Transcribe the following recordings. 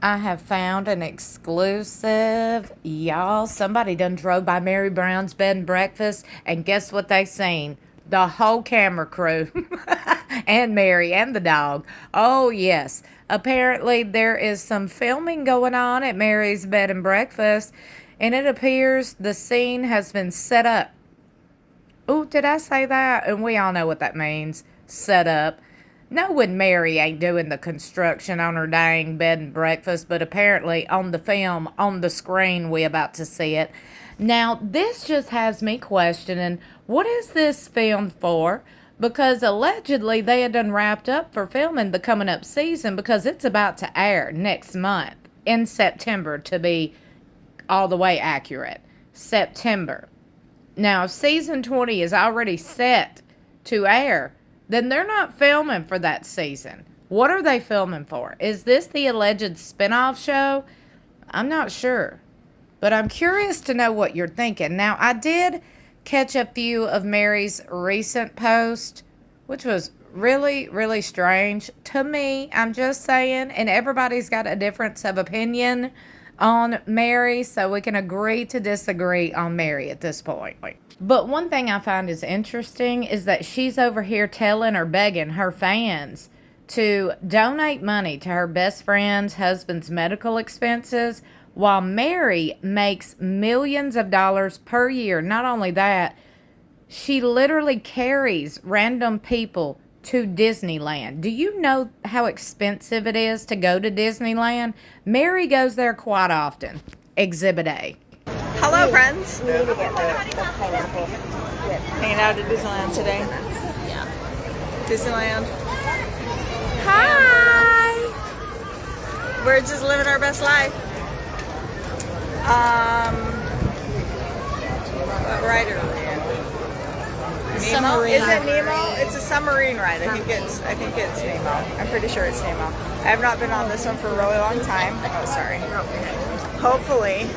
I have found an exclusive. Y'all, somebody done drove by Mary Brown's bed and breakfast, and guess what they seen? The whole camera crew. And Mary and the dog. Oh, yes. Apparently, there is some filming going on at Mary's bed and breakfast, and it appears the scene has been set up. Oh, did I say that? And we all know what that means. Set up. Knowing Mary ain't doing the construction on her dang bed and breakfast, but apparently on the film, on the screen, we about to see it. Now, this just has me questioning, what is this filmed for? Because allegedly they had done wrapped up for filming the coming up season because it's about to air next month in September, to be all the way accurate. September. Now, if season 20 is already set to air, then they're not filming for that season. What are they filming for? Is this the alleged spinoff show? I'm not sure. But I'm curious to know what you're thinking. Now, I did catch a few of Mary's recent posts, which was really, really strange to me. I'm just saying, and everybody's got a difference of opinion on Meri, so we can agree to disagree on Meri at this point. But one thing I find is interesting is that she's over here telling or begging her fans to donate money to her best friend's husband's medical expenses, while Meri makes millions of dollars per year. Not only that, she literally carries random people to Disneyland. Do you know how expensive it is to go to Disneyland? Meri goes there quite often. Exhibit A. Hello, friends. We need to get the pineapple. Hanging out at Disneyland today. Yeah. Disneyland. Hi. We're just living our best life. What ride are we in? Nemo? Is it Nemo? It's a submarine ride. I think it's Nemo. I'm pretty sure it's Nemo. I have not been on this one for a really long time. Oh, sorry. Hopefully,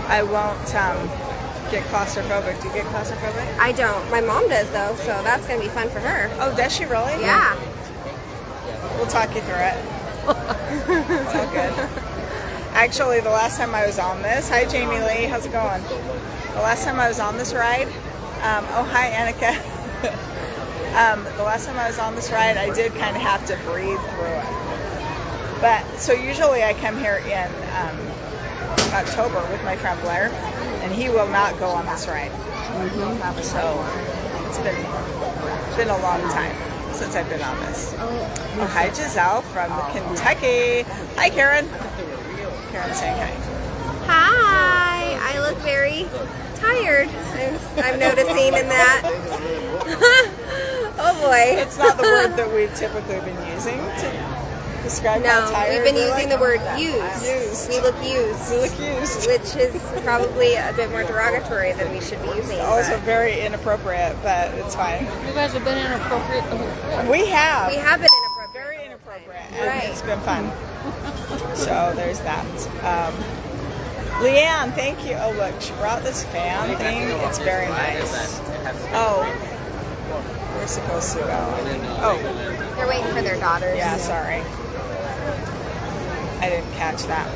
I won't get claustrophobic. Do you get claustrophobic? I don't. My mom does though, so that's gonna be fun for her. Oh, does she really? Yeah. We'll talk you through it. It's all good. Actually, the last time I was on this, hi Jamie Lee, how's it going? The last time I was on this ride, oh hi Annika. The last time I was on this ride, I did kind of have to breathe through it. But so usually I come here in October with my friend Blair, and he will not go on this ride. So it's been a long time since I've been on this. Oh, hi Giselle from Kentucky. Hi Karen. Karen saying hi. Hi. I look very tired. I'm noticing in that. Oh boy. It's not the word that we've typically been using to describe how tired. We've been using the word used. We look used. We look used. Which is probably a bit more derogatory than we should be using. Also very inappropriate, but it's fine. You guys have been inappropriate. We have. We have been inappropriate. Very inappropriate. And right. It's been fun. So there's that. Leanne, thank you. Oh look, she brought this fan thing. It's very nice. Oh, we're supposed to go. Oh. They're waiting for their daughters. Yeah, sorry. I didn't catch that.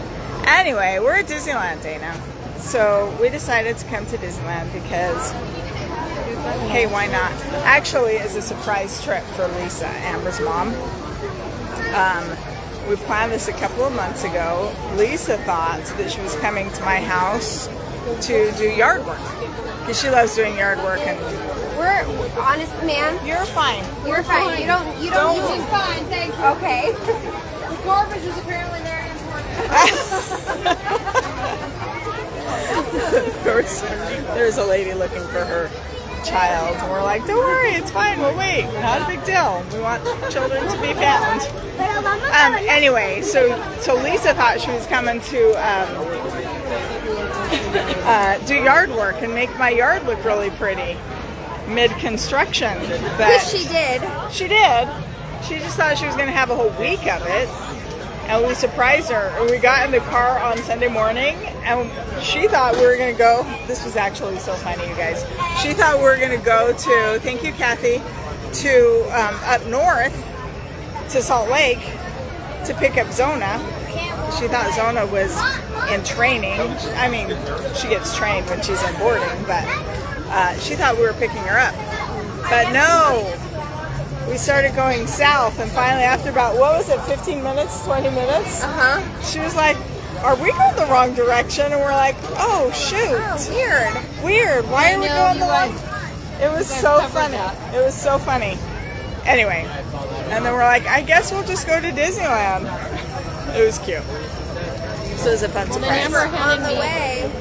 Anyway, we're at Disneyland, Dana. So we decided to come to Disneyland because, hey, why not? Actually, it's a surprise trip for Lisa, Amber's mom. We planned this a couple of months ago. Lisa thought that she was coming to my house to do yard work because she loves doing yard work. And we're honest, man. You're fine. You're fine. You don't. She's fine, thank you. Okay. The garbage is apparently very important. There's a lady looking for her child, and we're like, don't worry, it's fine, we'll wait. Not a big deal. We want children to be found. Anyway, so Lisa thought she was coming to do yard work and make my yard look really pretty mid-construction. But she did. She did. She just thought she was going to have a whole week of it. And we surprised her. We got in the car on Sunday morning, and she thought we were going to go. This was actually so funny, you guys. She thought we were going to go to, thank you, Kathy, to up north to Salt Lake to pick up Zona. She thought Zona was in training. I mean, she gets trained when she's in boarding, but she thought we were picking her up. But no, we started going south, and finally after about, what was it, 15 minutes, 20 minutes? She was like, are we going the wrong direction? And we're like, oh shoot. Oh, Weird. Why are we going the wrong? It was so funny. It was so funny. Anyway, and then we're like, I guess we'll just go to Disneyland. It was cute. So it was a fun surprise. On the way.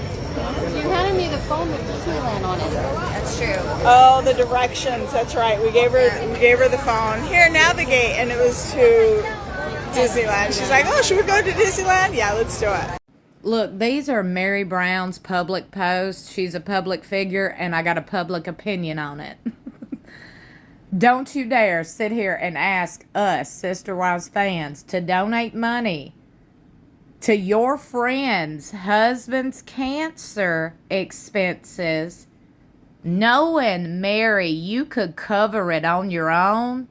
You handed me the phone with Disneyland on it. That's true. Oh, the directions. That's right. We gave her the phone. Here, navigate, and it was to Disneyland. She's like, oh, should we go to Disneyland? Yeah, let's do it. Look, these are Meri Brown's public posts. She's a public figure, and I got a public opinion on it. Don't you dare sit here and ask us, Sister Wives fans, to donate money to your friend's husband's cancer expenses, knowing, Meri, you could cover it on your own,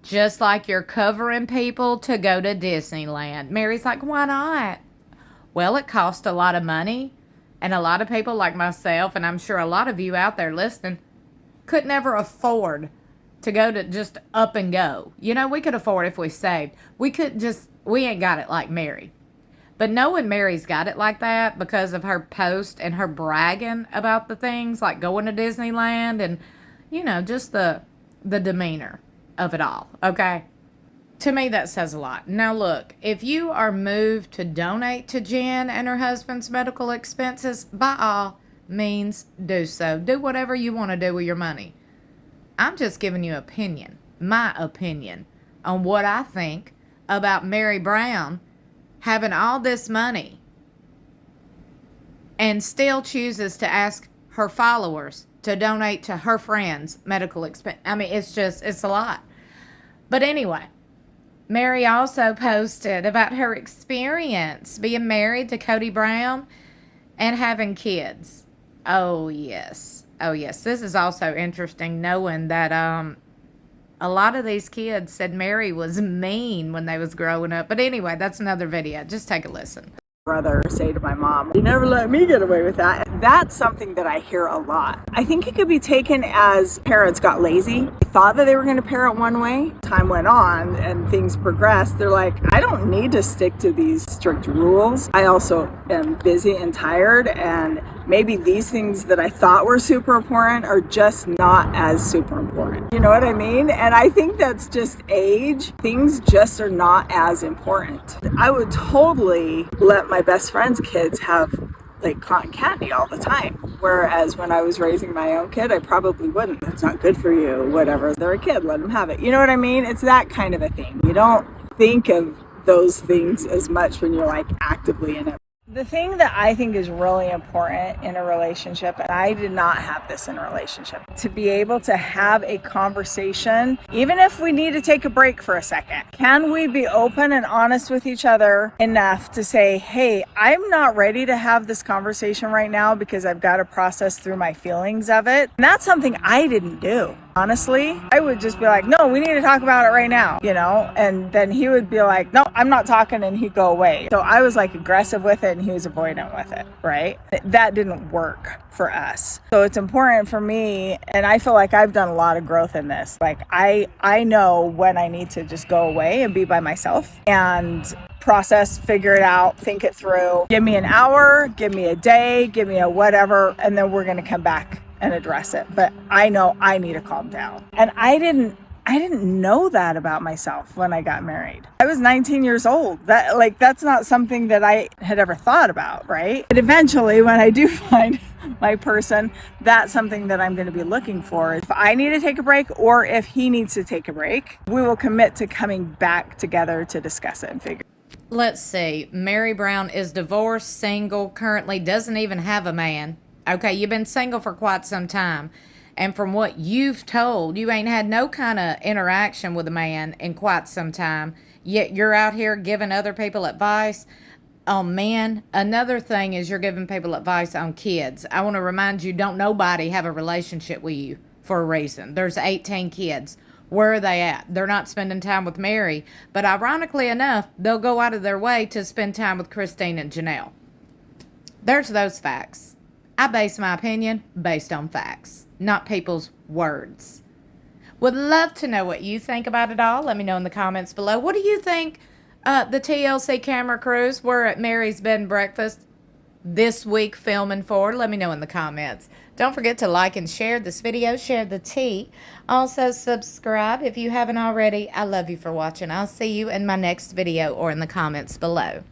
just like you're covering people to go to Disneyland. Meri's like, why not? Well, it cost a lot of money, and a lot of people like myself, and I'm sure a lot of you out there listening, could never afford to go to just up and go. You know, we could afford if we saved. We ain't got it like Meri. But knowing Meri's got it like that because of her post and her bragging about the things, like going to Disneyland and, you know, just the demeanor of it all, okay? To me, that says a lot. Now, look, if you are moved to donate to Jen and her husband's medical expenses, by all means, do so. Do whatever you want to do with your money. I'm just giving you my opinion on what I think about Meri Brown having all this money and still chooses to ask her followers to donate to her friends' medical expense. I mean, it's a lot. But anyway, Meri also posted about her experience being married to Cody Brown and having kids. Oh, yes. This is also interesting, knowing that a lot of these kids said Meri was mean when they was growing up. But anyway, that's another video. Just take a listen. Brother say to my mom, you never let me get away with that. That's something that I hear a lot. I think it could be taken as parents got lazy, thought that they were going to parent one way. Time went on and things progressed. They're like, I don't need to stick to these strict rules. I also am busy and tired, and maybe these things that I thought were super important are just not as super important. You know what I mean? And I think that's just age. Things just are not as important. I would totally let my best friend's kids have like cotton candy all the time. Whereas when I was raising my own kid, I probably wouldn't. That's not good for you, whatever. They're a kid, let them have it. You know what I mean? It's that kind of a thing. You don't think of those things as much when you're like actively in it. The thing that I think is really important in a relationship, and I did not have this in a relationship, to be able to have a conversation, even if we need to take a break for a second. Can we be open and honest with each other enough to say, hey, I'm not ready to have this conversation right now because I've got to process through my feelings of it. And that's something I didn't do. Honestly, I would just be like, no, we need to talk about it right now, you know? And then he would be like, no, I'm not talking, and he'd go away. So I was like aggressive with it and he was avoidant with it, right? That didn't work for us. So it's important for me, and I feel like I've done a lot of growth in this. Like I know when I need to just go away and be by myself and process, figure it out, think it through. Give me an hour, give me a day, give me a whatever, and then we're going to come back and address it. But I know I need to calm down. And I didn't know that about myself when I got married. I was 19 years old. That's not something that I had ever thought about, right? But eventually when I do find my person, that's something that I'm going to be looking for. If I need to take a break or if he needs to take a break, we will commit to coming back together to discuss it and figure. Let's see. Meri Brown is divorced, single, currently doesn't even have a man. Okay, you've been single for quite some time. And from what you've told, you ain't had no kind of interaction with a man in quite some time. Yet you're out here giving other people advice on men. Another thing is you're giving people advice on kids. I want to remind you, don't nobody have a relationship with you for a reason. There's 18 kids. Where are they at? They're not spending time with Meri, but ironically enough, they'll go out of their way to spend time with Christine and Janelle. There's those facts. I base my opinion based on facts, not people's words. Would love to know what you think about it all. Let me know in the comments below. What do you think the TLC camera crews were at Meri's bed and breakfast this week filming for? Let me know in the comments. Don't forget to like and share this video. Share the tea. Also subscribe if you haven't already. I love you for watching. I'll see you in my next video or in the comments below.